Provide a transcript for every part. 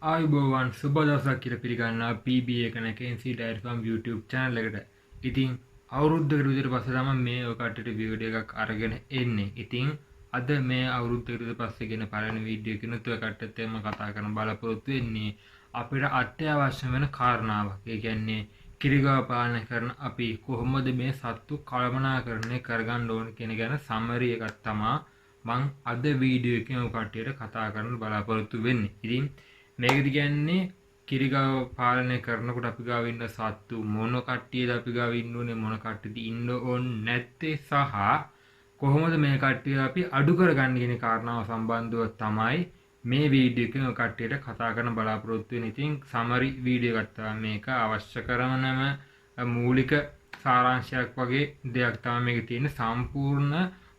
ආයුබෝවන් සුබ දවසක් කියලා පිළිගන්නවා PB එක නැකෙන්සි ඩයර් ෆාම් YouTube channel එකට. ඉතින් අවුරුද්දකට විතර පස්සේ තමයි මේ ඔය කට්ටියට වීඩියෝ එකක් අරගෙන එන්නේ. ඉතින් අද මේ අවුරුද්දකට විතර පස්සේ ගෙන පළවෙනි වීඩියෝ එකකිනුත් ඔය කට්ටියත් එක්කම කතා කරන්න බලාපොරොත්තු වෙන්නේ අපිට අත්‍යවශ්‍ය වෙන කාරණාවක්. ඒ කියන්නේ කිරිගාව පාලනය කරන අපි කොහොමද මේ සත්තු කළමනාකරණය කරගන්න ඕන කියන ගැන සමරි එකක් තමයි මම අද වීඩියෝ එකෙන් ඔය කට්ටියට කතා කරන්න බලාපොරොත්තු වෙන්නේ. ඉතින් මේකද කියන්නේ කිරිගාව පාලනය කරනකොට අපි ගාව ඉන්න සත්තු මොන කට්ටියද අපි ගාව ඉන්න ඕනේ මොන කට්ටියද ඉන්න ඕනේ නැත්තේ සහ කොහොමද මේ කට්ටිය අපි අඩු කරගන්නේ කියන කාරණාව සම්බන්ධව තමයි මේ වීඩියෝ එකෙන් ඔය කට්ටියට කතා කරන්න බලාපොරොත්තු වෙන්නේ. ඉතින් සමරි වීඩියෝ එකක් තමයි මේක අවශ්‍ය කරනම මූලික සාරාංශයක් වගේ දෙයක් තමයි මේකේ තියෙන්නේ. සම්පූර්ණ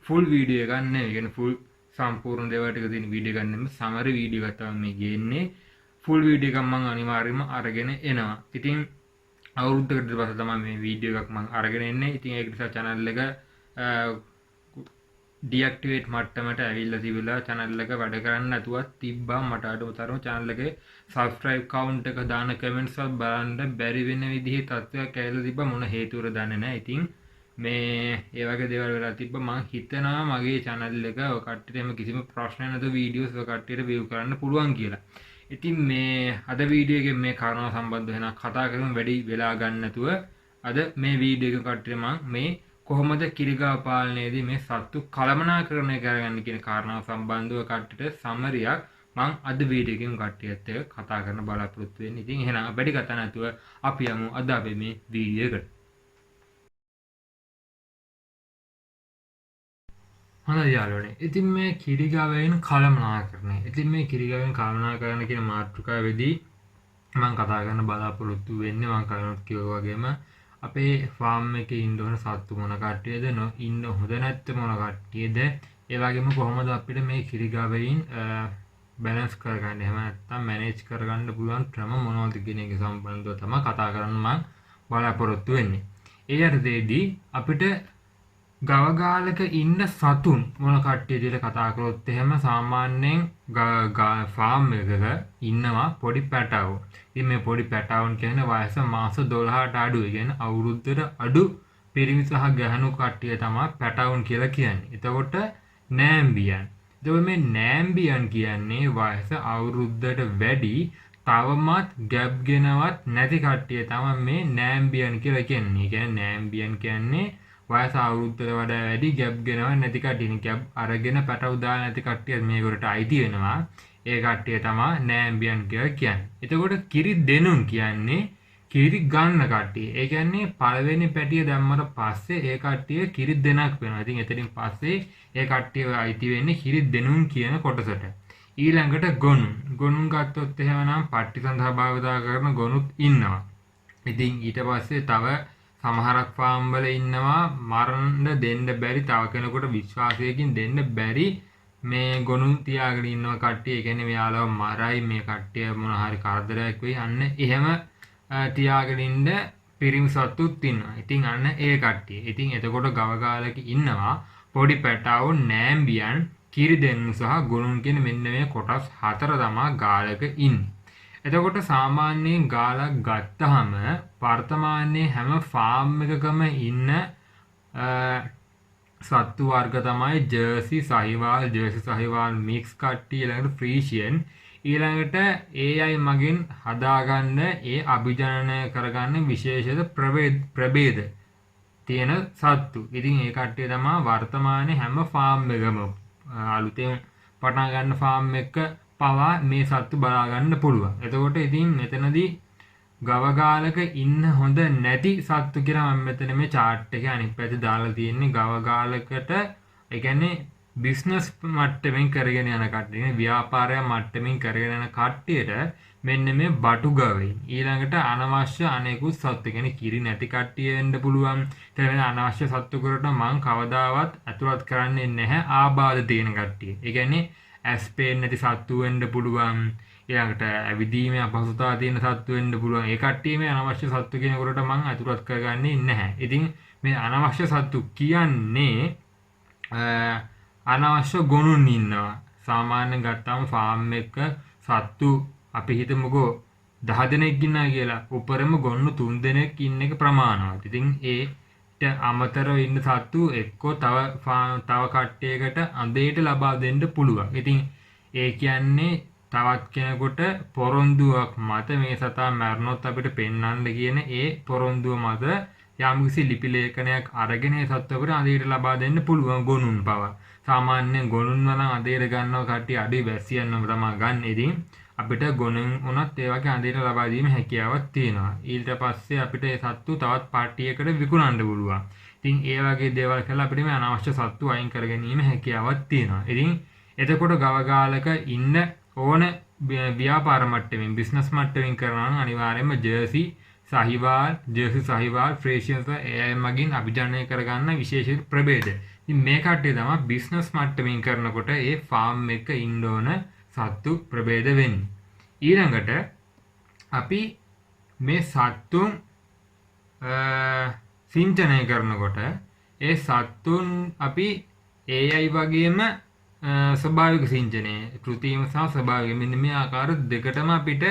ෆුල් වීඩියෝ එකක් නෙවෙයි. කියන්නේ ෆුල් සම්පූර්ණ දේවල් ටික තියෙන වීඩියෝ එකක් නෙමෙයි. සමරි වීඩියෝ එකක් තමයි මේ ගේන්නේ. ෆුල් වීඩියෝ එකක් මම අනිවාර්යයෙන්ම අරගෙන එනවා. ඉතින් අවුරුද්දකට පස්සේ තමයි මේ වීඩියෝ එකක් මම අරගෙන එන්නේ. ඉතින් ඒක නිසා channel එක ඩිඇක්ටිවේට් මට්ටමට ඇවිල්ලා තිබිලා channel එක වැඩ කරන්න නැතුවත් තිබ්බා. මට අඩුතරම channel එකේ subscribe count එක දාන comments වල බලන්න බැරි වෙන විදිහේ තත්ත්වයක් ඇවිල්ලා තිබ්බා. මොන හේතුවද දන්නේ නැහැ. ඉතින් මේ ඒ වගේ දේවල් වෙලා තිබ්බා. මම හිතනවා මගේ channel එක ඔය කට්ටියට එහෙම කිසිම ප්‍රශ්නයක් නැතුව වීඩියෝස් ඔය කට්ටියට view කරන්න පුළුවන් කියලා. ඉතින් මේ අද වීඩියෝ එකේ මේ කාරණාව සම්බන්ධව වෙන කතා කරමු වැඩි වෙලා ගන්න නැතුව අද මේ වීඩියෝ එක කට්ටියට මම මේ කොහොමද කිරිගාව පාලනයේදී මේ සත්තු කළමනාකරණය කරගන්නේ කියන කාරණාව සම්බන්ධව කට්ටියට සමරියක් මම අද වීඩියෝ එකෙන් කට්ටියත් එක්ක කතා කරන්න බලාපොරොත්තු වෙන්නේ. ඉතින් එහෙනම් වැඩි කතා නැතුව අපි යමු අද අපේ මේ වීඩියෝ එකට. හොඳයි යාළුවනේ. ඉතින් මේ කිරිගාවෙන් කළමනාකරණය. ඉතින් මේ කිරිගාවෙන් කළමනාකරණය කියන මාතෘකාවේදී මම කතා කරන්න බලාපොරොත්තු වෙන්නේ මම කලිනුත් කිව්වා වගේම අපේ ෆාම් එකේ ඉන්න ඕන සත්තු මොන කට්ටියද ඉන්න හොඳ නැත්te මොන කට්ටියද ඒ වගේම කොහොමද අපිට මේ කිරිගාවෙන් බැලන්ස් කරගන්න එහෙම නැත්නම් මැනේජ් කරගන්න පුළුවන් ක්‍රම මොනවද කියන එක සම්බන්ධව තමයි කතා කරන්න මම බලාපොරොත්තු වෙන්නේ. ඒ යටතේදී අපිට ගවගාලක ඉන්න සතුන් මොන කට්ටියද කියලා කතා කරොත් එහෙම සාමාන්‍යයෙන් ෆාම් එකක ඉන්නවා පොඩි පැටවෝ. ඉතින් මේ පොඩි පැටවුන් කියන්නේ වයස මාස 12ට අඩු. ඒ කියන්නේ අවුරුද්දට අඩු පිරිමි සහ ගැහණු කට්ටිය තමයි පැටවුන් කියලා කියන්නේ. එතකොට නෑම්බියන්. එතකොට මේ නෑම්බියන් කියන්නේ වයස අවුරුද්දට වැඩි තවමත් ගැප් ගෙනවත් නැති කට්ටිය තමයි මේ නෑම්බියන් කියලා කියන්නේ. ඒ කියන්නේ නෑම්බියන් කියන්නේ වයස අවුරුද්දට වඩා වැඩි ගැප් ගෙනව නැති කට්ටිය. ගැප් අරගෙන පැටව දාලා නැති කට්ටිය මේකට අයිති වෙනවා. ඒ කට්ටිය තමයි නෑම්බියන් කියලා කියන්නේ. එතකොට කිරි දෙනුන් කියන්නේ කිරි ගන්න කට්ටිය. ඒ කියන්නේ පළවෙනි පැටිය දැම්මට පස්සේ ඒ කට්ටිය කිරි දෙනක් වෙනවා. ඉතින් එතනින් පස්සේ ඒ කට්ටිය අයිති වෙන්නේ කිරි දෙනුන් කියන කොටසට. ඊළඟට ගොනුන්. ගොනුන් ගත්තොත් එහෙමනම් පට්ටි සඳහා භාවිතා කරන ගොනුත් ඉන්නවා. ඉතින් ඊට පස්සේ තව සමහරක් ෆාම් වල ඉන්නවා මරන්න දෙන්න බැරි තව කෙනෙකුට විශ්වාසයකින් දෙන්න බැරි මේ ගොනුන් තියාගෙන ඉන්නවා කට්ටිය. ඒ කියන්නේ මෙයාලව මරයි මේ කට්ටිය මොන හරි කරදරයක් වෙයි අන්න එහෙම තියාගෙන ඉන්න පිරිමි සත්තුත් ඉන්නවා. ඉතින් අන්න ඒ කට්ටිය. ඉතින් එතකොට ගවගාලක ඉන්නවා පොඩි පැටවෝ නෑම්බියන් කිරි දෙන්නු සහ ගොනුන් කියන මෙන්න මේ කොටස් හතර තමයි ගාලක ඉන්නේ. එතකොට සාමාන්‍යයෙන් ගාලක් ගත්තහම වර්තමානයේ හැම ෆාම් එකකම ඉන්න සත්තු වර්ග තමයි ජර්සි සහිවාල් මික්ස් කට්ටිය ඊළඟට ෆ්‍රීසියන් ඊළඟට AI මගින් හදාගන්න ඒ අභිජනනය කරගන්න විශේෂ ප්‍රභේද තියෙන සත්තු. ඉතින් ඒ කට්ටිය තමයි වර්තමානයේ හැම ෆාම් එකම අලුතෙන් පටන් ගන්න ෆාම් එක පවා මේ සත්තු බලා ගන්න පුළුවන්. එතකොට ඉතින් මෙතනදී ගවගාලක ඉන්න හොඳ නැති සත්තු කියලා මම මෙතන මේ chart එකේ අනිත් පැත්තේ දාලා තියෙන්නේ ගවගාලකට ඒ කියන්නේ බිස්නස් මට්ටමින් කරගෙන යන කට්ටිය ව්‍යාපාරය මට්ටමින් කරගෙන යන කට්ටියට මෙන්න මේ බටු ගවයින් ඊළඟට අනවශ්‍ය අනෙකුත් සත්තු කියන්නේ කිරි නැති කට්ටිය වෙන්න පුළුවන්. ඒ අනවශ්‍ය සත්තු කරට මම කවදාවත් ඇතුළත් කරන්නේ නැහැ ආබාධ තියෙන කට්ටිය. ඒ කියන්නේ ඇස්පේන් නැති සත්තු වෙන්න පුළුවන්. ඊළඟට ඇවිදීමේ අපහසුතාව තියෙන සත්තු වෙන්න පුළුවන්. ඒ කට්ටිය මේ අනවශ්‍ය සත්තු කෙනෙකුට මම අතුරත් කරගන්නේ නැහැ. ඉතින් මේ අනවශ්‍ය සත්තු කියන්නේ අනවශ්‍ය ගොනුන් ඉන්නවා. සාමාන්‍යයෙන් ගත්තාම ෆාම් එක සත්තු අපි හිතමුකෝ 10 දෙනෙක් ඉන්නවා කියලා. උපරම ගොන්නු 3 දෙනෙක් ඉන්න එක ප්‍රමාණවත්. ඉතින් ඒට අමතරව ඉන්න සත්තු එක්කෝ තව කට්ටියකට අඳේට ලබා දෙන්න පුළුවන්. ඉතින් ඒ කියන්නේ තවත් කෙනෙකුට පොරොන්දුවක් මත මේ සතා මැරුණොත් අපිට පෙන්වන්න කියන ඒ පොරොන්දුව මත යම්කිසි ලිපි ලේඛනයක් අරගෙන ඒ සත්වකට අඳේට ලබා දෙන්න පුළුවන් ගොනුන් පවා. සාමාන්‍යයෙන් ගොනුන් වල අඳේට ගන්නව කට්ටිය අඩි වැසියන්නම තමයි ගන්න. ඉතින් අපිට ගොනුන් උනත් ඒ වගේ අඳේට ලබා දීම හැකියාවක් තියෙනවා. ඊට පස්සේ අපිට ඒ සත්තු තවත් පාර්ටියකට විකුණන්න පුළුවන්. ඉතින් ඒ වගේ දේවල් කරලා අපිට මේ අනවශ්‍ය සත්තු අයින් කර ගැනීම හැකියාවක් තියෙනවා. ඉතින් එතකොට ගවගාලක ඉන්න ඕන ව්‍යාපාර මට්ටමින් බිස්නස් මට්ටමින් කරනවා නම් අනිවාර්යයෙන්ම ජර්සි සහිවාල් ෆ්‍රේෂියන්ස් ඒ මගින් අභිජනනය කරගන්න විශේෂ ප්‍රභේද. ඉතින් මේ කට්ටිය තමයි බිස්නස් මට්ටමින් කරනකොට ඒ ෆාම් එක ඉන්න ඕන සත්තු ප්‍රභේද වෙන්නේ. ඊළඟට අපි මේ සත්තුන් සිංචනය කරනකොට ඒ සත්තුන් අපි AI වගේම ස්වභාවික සිංචනය කෘතිම සහ ස්වභාවික මෙන්න මේ ආකාර දෙකටම අපිට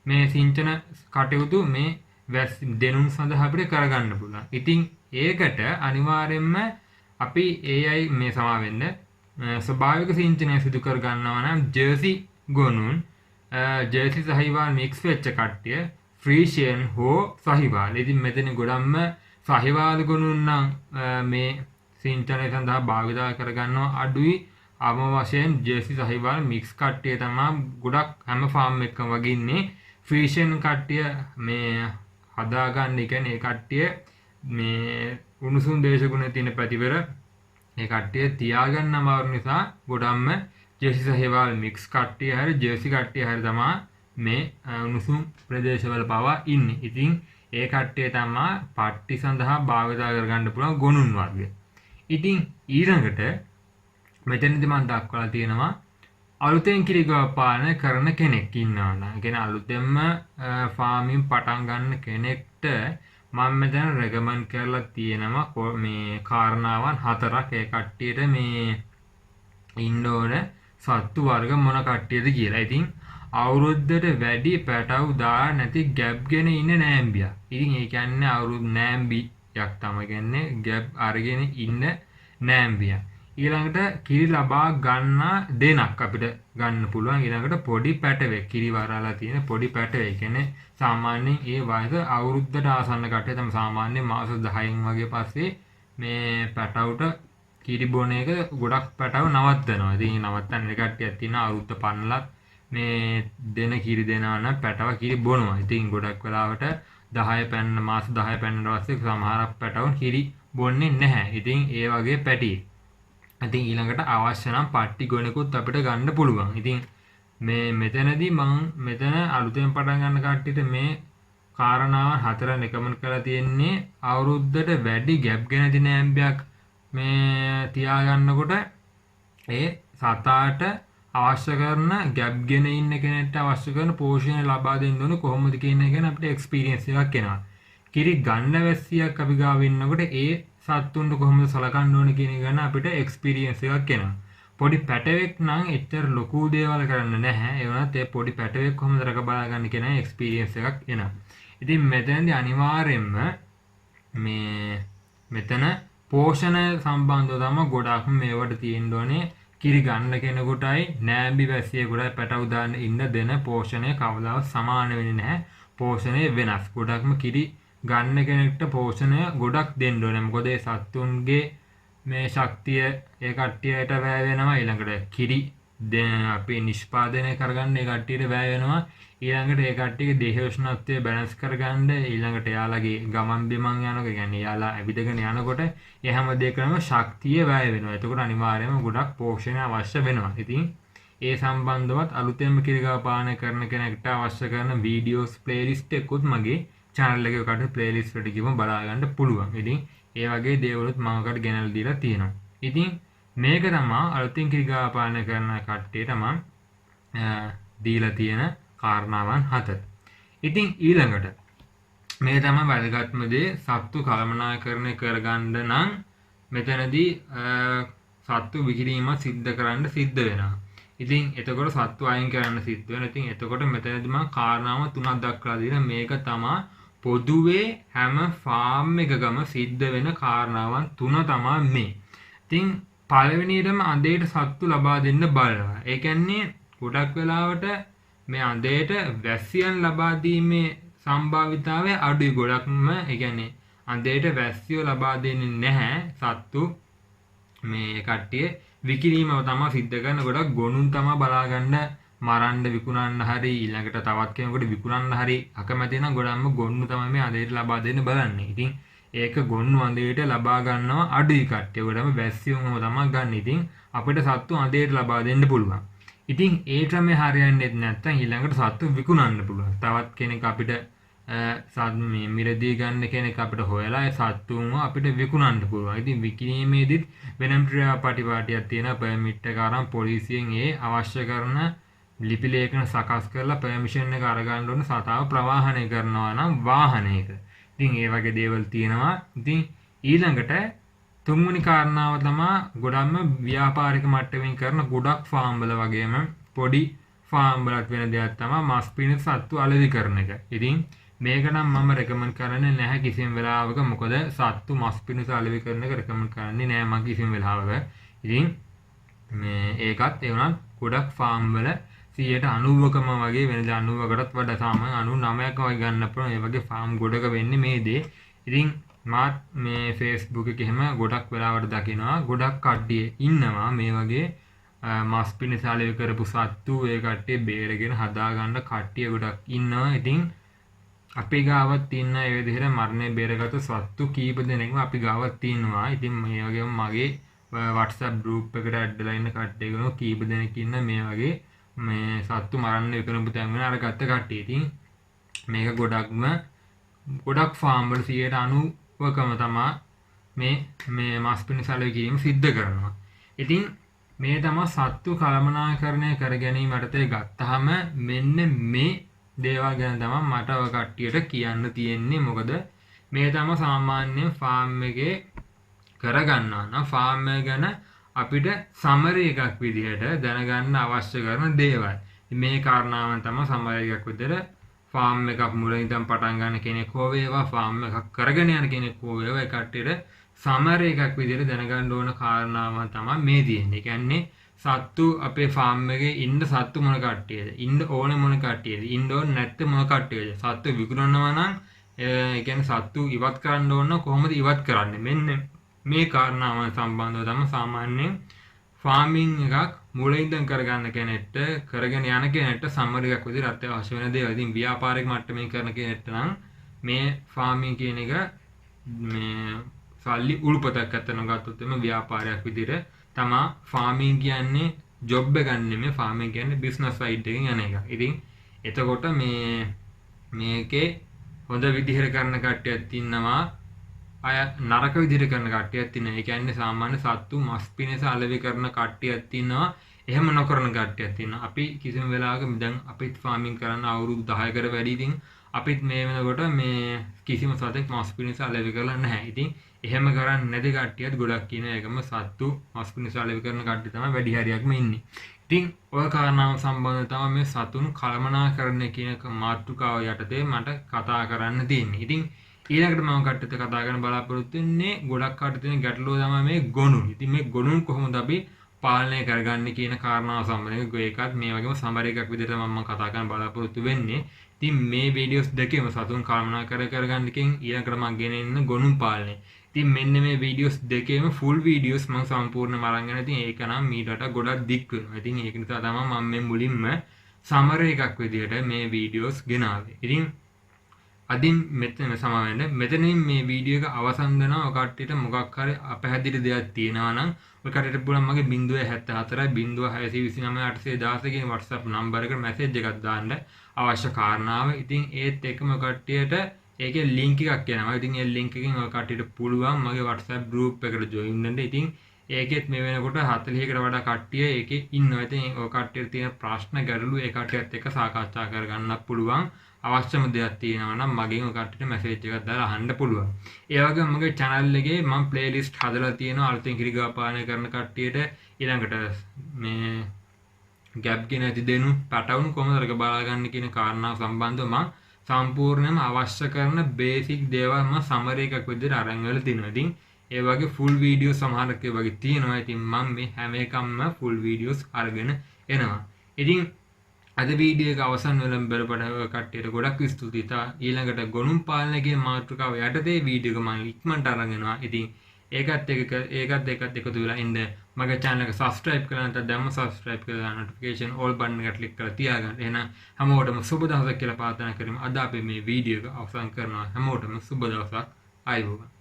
මේ සිංචන කටයුතු මේ දෙනුන් සඳහා අපිට කරගන්න පුළුවන්. ඉතින් ඒකට අනිවාර්යයෙන්ම අපි AI මේ සමා වෙන්න ස්වභාවික සිංචනය සිදු කර ගන්නවා නම් ජර්සි ගොනුන් ජර්සි සහිවාල් මික්ස් වෙච්ච කට්ටිය ෆ්‍රීෂියන් හෝ සහිවාල්. ඉතින් මෙතන ගොඩක්ම සහිවාල් ගොනුන් නම් මේ සිංචනය සඳහා භාවිතා කරගන්නවා අඩුයි. අම වශයෙන් ජර්සි සහිවාල් මික්ස් කට්ටිය තමයි ගොඩක් හැම ෆාම් එකකම වගේ ඉන්නේ. ෆ්‍රීෂියන් කට්ටිය මේ හදාගන්න කියන්නේ ඒ කට්ටිය මේ උණුසුම් දේශගුණ තියෙන පැතිවර ඒ කට්ටිය තියාගන්න අමාරු නිසා ගොඩක්ම ජර්සි සහිවාල් මික්ස් කට්ටිය හරි ජර්සි කට්ටිය හරි තමයි මේ උණුසුම් ප්‍රදේශවල පවා ඉන්නේ. ඉතින් ඒ කට්ටිය තමයි පට්ටි සඳහා භාවිතා කරගන්න පුළුවන් ගොනුන් වර්ගය. ඉතින් ඊළඟට මෙතනදි මම දක්වලා තියෙනවා අලුතෙන් කිරිගව පාලනය කරන කෙනෙක් ඉන්නවා නම් කියන්නේ අලුතෙන්ම ෆාමින් පටන් ගන්න කෙනෙක්ට මම මෙතන රෙකමන්ඩ් කරලා තියෙනවා මේ කාරණාවන් 4ක් ඒ කට්ටියට මේ ඉන්න ඕන සත්තු වර්ග මොන කට්ටියද කියලා. ඉතින් අවුරුද්දට වැඩි පැටව් දාලා නැති ගැප් ගෙන ඉන්න නෑම්බියා. ඉතින් ඒ කියන්නේ අවුරුදු නෑම්බියක් තමයි කියන්නේ ගැප් අරගෙන ඉන්න නෑම්බියා. ඊළඟට කිරි ලබා ගන්න දෙනක් අපිට ගන්න පුළුවන්. ඊළඟට පොඩි පැටවෙක් කිරි වරාලා තියෙන පොඩි පැටවෙක්. කියන්නේ සාමාන්‍යයෙන් ඒ වයස අවුරුද්දට ආසන්න කට්ටිය තමයි සාමාන්‍යයෙන් මාස 10න් වගේ පස්සේ මේ පැටවුට කිරි බොන එක ගොඩක් පැටව නවත්තනවා. ඉතින් නවත්තන්න කට්ටියක් තියෙනවා අවුරුද්ද පන්නලත් මේ දෙන කිරි දෙනවා නම් පැටව කිරි බොනවා. ඉතින් ගොඩක් වෙලාවට 10 පැන්න මාස 10 පැන්නට පස්සේ සමහරක් පැටවුන් කිරි බොන්නේ නැහැ. ඉතින් ඒ වගේ පැටියෙක්. ඉතින් ඊළඟට අවශ්‍ය නම් පට්ටි ගොනෙකුත් අපිට ගන්න පුළුවන්. ඉතින් මේ මෙතනදී මම මෙතන අලුතෙන් පටන් ගන්න කට්ටියට මේ කාරණාවන් 4 රෙකමන්ඩ් කරලා තියෙන්නේ අවුරුද්දට වැඩි ගැප් ගෙන දින ඇම්බියක් මේ තියාගන්නකොට ඒ සතාට අවශ්‍ය කරන ගැප් ගෙන ඉන්න කෙනෙක්ට අවශ්‍ය කරන පෝෂණය ලබා දෙන්න ඕනේ කොහොමද කියන එක ගැන අපිට එක්ස්පීරියන්ස් එකක් එනවා. කිරි ගන්න වැස්සියක් අපි ගාව ඉන්නකොට ඒ සත්තුන්ට කොහොමද සලකන්න ඕන කියන එක ගැන අපිට එක්ස්පීරියන්ස් එකක් එනවා. පොඩි පැටවෙක් නම් එච්චර ලොකු දේවල් කරන්න නැහැ. ඒ වුණත් ඒ පොඩි පැටවෙක් කොහොමද රක බලා ගන්න කියන එක්ස්පීරියන්ස් එකක් එනවා. ඉතින් මෙතනදී අනිවාර්යයෙන්ම මේ මෙතන පෝෂණ සම්බන්ධව තමයි ගොඩක්ම මේවට තියෙන්න ඕනේ. කිරි ගන්න කෙනෙකුටයි නෑම්බි වැසියෙකුටයි පැටව දාන්න ඉන්න දෙන පෝෂණය කවදාවත් සමාන වෙන්නේ නැහැ. පෝෂණය වෙනස්. ගොඩක්ම කිරි ගන්න කෙනෙක්ට පෝෂණය ගොඩක් දෙන්න ඕනේ. මොකද ඒ සත්තුන්ගේ මේ ශක්තිය ඒ කට්ටියට වැය වෙනවා. ඊළඟට කිරි අපි නිෂ්පාදනය කරගන්න ඒ කට්ටියට වැය වෙනවා. ඊළඟට ඒ කට්ටියගේ දේහ උෂ්ණත්වය බැලන්ස් කරගන්න ඊළඟට එයාලගේ ගමන් බිමන් යනකොට කියන්නේ එයාලා ඇවිදගෙන යනකොට ඒ හැම දෙයකම ශක්තිය වැය වෙනවා. එතකොට අනිවාර්යයෙන්ම ගොඩක් පෝෂණය අවශ්‍ය වෙනවා. ඉතින් ඒ සම්බන්ධවත් අලුතෙන්ම කිරිගව පාලනය කරන කෙනෙක්ට අවශ්‍ය කරන වීඩියෝස් ප්ලේලිස්ට් එකකුත් මගේ channel එකේ කට ප්ලේලිස්ට් එකට ගිහම බලා ගන්න පුළුවන්. ඉතින් ඒ වගේ දේවලුත් මම ඔකට ගෙනල්ලා දීලා තියෙනවා. ඉතින් මේක තමයි අලුතින් කිරිගව පාලනය කරන කට්ටියට මම දීලා තියෙන කාරණාවන් 4. ඉතින් ඊළඟට මේ තමයි වැදගත්ම දේ සත්තු කළමනාකරණය කරගන්න නම් මෙතනදී සත්තු විකිරීම සිද්ධ කරන්න සිද්ධ වෙනවා. ඉතින් එතකොට සත්තු අයින් කරන්න සිද්ධ වෙනවා. ඉතින් එතකොට මෙතනදී මම කාරණාව තුනක් දක්වලා දෙනවා. මේක තමයි පොදුවේ හැම ෆාම් එකකම සිද්ධ වෙන කාරණාවන් තුන තමයි මේ. ඉතින් පළවෙනියටම අඳේට සත්තු ලබා දෙන්න බලනවා. ඒ කියන්නේ ගොඩක් වෙලාවට මේ අඳේට වැස්සියන් ලබා දීමේ සම්භාවිතාවය අඩුයි. ගොඩක්ම ඒ කියන්නේ අඳේට වැස්සියෝ ලබා දෙන්නේ නැහැ. සත්තු මේ කට්ටිය විකිණීම තමයි සිද්ධ කරන. ගොඩක් ගොනුන් තමයි බලාගන්න මරන්න විකුණන්න හරි ඊළඟට තවත් කෙනෙකුට විකුණන්න හරි අකමැති නම් ගොඩක්ම ගොන්නු තමයි මේ අඳේට ලබා දෙන්න බලන්නේ. ඉතින් ඒක ගොන්නු අඳේට ලබා ගන්නවා අඩුයි කට්ටිය. ගොඩම වැස්සියෝම තමයි ගන්න. ඉතින් අපිට සත්තු අඳේට ලබා දෙන්න පුළුවන්. ඉතින් ඒ ක්‍රමය හරියන්නේ නැත්නම් ඊළඟට සත්තු විකුණන්න පුළුවන්. තවත් කෙනෙක් අපිට මේ මිරදී ගන්න කෙනෙක් අපිට හොයලා ඒ සත්තුන්ව අපිට විකුණන්න පුළුවන්. ඉතින් විකිණීමේදීත් වෙනම ක්‍රියාපටිපාටියක් තියෙනවා. පර්මිට් එක අරන් පොලිසියෙන් ඒ අවශ්‍ය කරන ලිපි ලේඛන සකස් කරලා පර්මිෂන් එක අරගන්න ඕන සතාව ප්‍රවාහනය කරනවා නම් වාහනයක. ඉතින් ඒ වගේ දේවල් තියෙනවා. ඉතින් ඊළඟට තුන්වෙනි කාරණාව තමයි ගොඩක්ම ව්‍යාපාරික මට්ටමින් කරන ගොඩක් ෆාම් වල වගේම පොඩි ෆාම් වලත් වෙන දෙයක් තමයි මස් පිණිස සත්තු අලෙවි කරන එක. ඉතින් මේක නම් මම රෙකමන්ඩ් කරන්නේ නැහැ කිසිම වෙලාවක. මොකද සත්තු මස් පිණිස අලෙවි කරන එක රෙකමන්ඩ් කරන්නේ නැහැ මම කිසිම වෙලාවක. ඉතින් මේ ඒකත් ඒ වුණත් ගොඩක් ෆාම් වල 90%කම වගේ වෙනද 90කටත් වඩා සාමාන්‍ය 99ක වගේ ගන්න පුළුවන්. ඒ වගේ ෆාම් ගොඩක වෙන්නේ මේ දේ. ඉතින් මාත් මේ Facebook එකේ එහෙම ගොඩක් වෙලාවට දකිනවා. ගොඩක් කඩ්ඩිය ඉන්නවා මේ වගේ මස් පිණිස අලෙවි කරපු සත්තු ඒ කට්ටිය බේරගෙන හදා ගන්න කට්ටිය ගොඩක් ඉන්නවා. ඉතින් අපි ගාවත් ඉන්න ඒ විදිහට මරණය බේරගත්තු සත්තු කීප දෙනෙක්ම අපි ගාවත් ඉන්නවා. ඉතින් මේ වගේම මගේ WhatsApp group එකට ඇඩ් වෙලා ඉන්න කට්ටිය කෙනෙක් කීප දෙනෙක් ඉන්න මේ වගේ මේ සත්තු මරන්න විකරපු තැන් වෙන අරගත්ත කට්ටිය. ඉතින් මේක ගොඩක් ෆාම් වල 90%කම තමයි මේ මස් පිණිස අලෙවි කිරීම සිද්ධ කරනවා. ඉතින් මේ තමයි සත්තු කළමනාකරණය කර ගැනීම යටතේ ගත්තාම මෙන්න මේ දේවල් ගැන තමයි මට ඔය කට්ටියට කියන්න තියෙන්නේ. මොකද මේ තමයි සාමාන්‍යයෙන් ෆාම් එකේ කරගන්නවා නම් ෆාම් එක ගැන අපිට සමරි එකක් විදිහට දැනගන්න අවශ්‍ය කරන දේවල්. මේ කාරණාවන් තමයි සමරි එකක් විදිහට ෆාම් එකක් මුලින් ඉඳන් පටන් ගන්න කෙනෙක් හෝ වේවා ෆාම් එකක් කරගෙන යන කෙනෙක් හෝ වේවා ඒ කට්ටියට සමරි එකක් විදිහට දැනගන්න ඕන කාරණාවන් තමයි මේ තියෙන්නේ. ඒ කියන්නේ සත්තු අපේ ෆාම් එකේ ඉන්න සත්තු මොන කට්ටියද? ඉන්න ඕනේ මොන කට්ටියද? ඉන්න ඕනේ නැත්නම් මොන කට්ටියද? සත්තු විකුණනවා නම් ඒ කියන්නේ සත්තු ඉවත් කරන්න ඕන කොහොමද ඉවත් කරන්නේ? මෙන්න මේ කාරණාවන් සම්බන්ධව තමයි සාමාන්‍යයෙන් ෆාමින් එකක් මුලින් ඉඳන් කරගන්න කෙනෙක්ට කරගෙන යන කෙනෙක්ට සම්මරි එකක් විදිහට අත්‍යවශ්‍ය වෙන දේවල්. ඉතින් ව්‍යාපාරික මට්ටමින් කරන කෙනෙක්ට නම් මේ ෆාමින් කියන එක මේ සල්ලි උල්පතක් අතන ගත්තොත් එම ව්‍යාපාරයක් විදිහට තමා ෆාමින් කියන්නේ ජොබ් එකක් නෙමෙයි. ෆාමින් කියන්නේ බිස්නස් සයිඩ් එකකින් යන එක. ඉතින් එතකොට මේකේ හොඳ විදිහට කරන කට්ටියක් ඉන්නවා. අය නරක විදිහට කරන කට්ටියක් ඉන්නවා. ඒ කියන්නේ සාමාන්‍ය සත්තු මස් පිණිස අලෙවි කරන කට්ටියක් ඉන්නවා. එහෙම නොකරන කට්ටියක් ඉන්නවා. අපි කිසිම වෙලාවක දැන් අපිත් ෆාමින් කරන්න අවුරුදු 10කට වැඩි. ඉතින් අපිත් මේ වෙනකොට මේ කිසිම සතෙක් මස් පිණිස අලෙවි කරලා නැහැ. ඉතින් එහෙම කරන්නේ නැති කට්ටියත් ගොඩක් ඉන්නවා. ඒකම සත්තු මස් පිණිස අලෙවි කරන කට්ටිය තමයි වැඩි හරියක්ම ඉන්නේ. ඉතින් ඔය කාරණාව සම්බන්ධව තමයි මේ සතුන් කළමනාකරණය කියන මාතෘකාව යටතේ මට කතා කරන්න තියෙන්නේ. ඉතින් ඊළඟට මම කට්ටියත් කතා කරන්න බලාපොරොත්තු වෙන්නේ ගොඩක් කට්ටිය තියෙන ගැටලුව තමයි මේ ගොනුන්. ඉතින් මේ ගොනුන් කොහොමද අපි පාලනය කරගන්නේ කියන කාරණාව සම්බන්ධව ඒකත් මේ වගේම සමරි එකක් විදිහට මම කතා කරන්න බලාපොරොත්තු වෙන්නේ. ඉතින් මේ වීඩියෝස් දෙකේම සතුන් කළමනාකරණය කරගන්න එකෙන් ඊළඟට මම ගෙනෙන්න ගොනුන් පාලනය. ඉතින් මෙන්න මේ වීඩියෝස් දෙකේම ෆුල් වීඩියෝස් මම සම්පූර්ණයෙන්ම අරන් යනවා. ඉතින් ඒක නම් මීටට ගොඩක් දික් වෙනවා. ඉතින් ඒක නිසා තමයි මම මේ මුලින්ම සමරි එකක් විදිහට මේ වීඩියෝස් ගෙනාවේ. ඉතින් අදින් මෙතන සමාවෙන්න මෙතනින් මේ වීඩියෝ එක අවසන් වෙනවා. ඔය කට්ටියට මොකක් හරි අපහැදිලි දෙයක් තියෙනවා නම් ඔය කට්ටියට පුළුවන් මගේ 074 0629 816 කියන WhatsApp නම්බර එකට මැසේජ් එකක් දාන්න අවශ්‍ය කාරණාව. ඉතින් ඒත් එක්කම ඔය කට්ටියට ඒකේ ලින්ක් එකක් යනවා. ඉතින් ඒ ලින්ක් එකෙන් ඔය කට්ටියට පුළුවන් මගේ WhatsApp group එකට join වෙන්න. ඉතින් ඒකෙත් මේ වෙනකොට 40කට වඩා කට්ටිය ඒකේ ඉන්නවා. ඉතින් ඔය කට්ටියට තියෙන ප්‍රශ්න ගැටලු ඒ කට්ටියත් එක්ක සාකච්ඡා කරගන්නත් පුළුවන්. අවශ්‍යම දෙයක් තියෙනවා නම් මගෙන් ඔය කට්ටියට මැසේජ් එකක් දාලා අහන්න පුළුවන්. ඒ වගේම මගේ channel එකේ මම playlist හදලා තියෙනවා අලුතෙන් කිරිගා පාලනය කරන කට්ටියට ඊළඟට මේ ගැප් කියන ඇති දෙනු පැටවුණු කොහොමද ඒක බලාගන්න කියන කාරණාව සම්බන්ධව මම සම්පූර්ණයෙන්ම අවශ්‍ය කරන බේසික් දේවල් මම සමරි එකක් විදිහට අරන් වෙලා තිනවා. ඉතින් ඒ වගේ ෆුල් වීඩියෝ සමහරක් ඒ වගේ තියෙනවා. ඉතින් මම මේ හැම එකක්ම ෆුල් වීඩියෝස් අරගෙන එනවා. ඉතින් අද වීඩියෝ එක අවසන් වෙලම බලපට කට්ටියට ගොඩක් ස්තුතියි. ඊළඟට ගොනුම් පාලනය කියන මාතෘකාව යටතේ වීඩියෝ එක මම ඉක්මනට අරන් එනවා. ඉතින් ඒකත් එකතු වෙලා ඉන්න මගේ channel එක subscribe කරලා නැත්නම් දැම්ම subscribe කරලා notification all button එක click කරලා තියාගන්න. එහෙනම් හැමෝටම සුබ දවසක් කියලා ප්‍රාර්ථනා කරමු. අද අපි මේ වීඩියෝ එක අවසන් කරනවා. හැමෝටම සුබ දවසක්. ආයුබෝවන්.